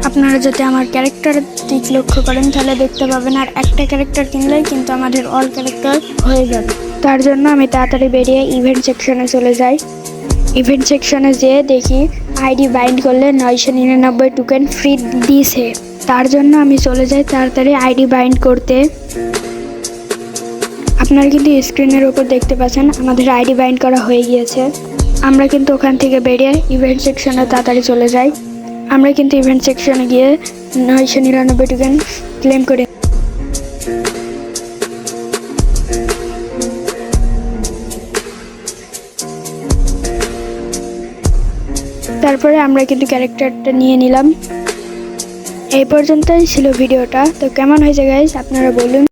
আপনারা যদি আমার ক্যারেক্টারের দিক লক্ষ্য করেন তাহলে দেখতে পাবেন আর একটা ক্যারেক্টার কিনলেই কিন্তু আমাদের অল ক্যারেক্টার হয়ে যাবে। তার জন্য আমি তাড়াতাড়ি বেরিয়ে ইভেন্ট সেকশনে চলে যাই। ইভেন্ট সেকশনে যেয়ে দেখি আইডি বাইন্ড করলে 999 টোকেন ফ্রি দিছে। তার জন্য আমি চলে যাই তাড়াতাড়ি আইডি বাইন্ড করতে। আপনারা কিন্তু স্ক্রিনের উপর দেখতে পাচ্ছেন আমাদের আইডি বাইন্ড করা হয়ে গিয়েছে। আমরা কিন্তু ওখান থেকে বেরিয়ে ইভেন্ট সেকশনে তাড়াতাড়ি চলে যাই। আমরা কিন্তু ইভেন্ট সেকশনে গিয়ে 999 টোকেন ক্লেম করি। তারপরে আমরা কিন্তু ক্যারেক্টারটা নিয়ে নিলাম। এই পর্যন্তই ছিল ভিডিওটা। তো কেমন হয়েছে গাইস আপনারা বলুন।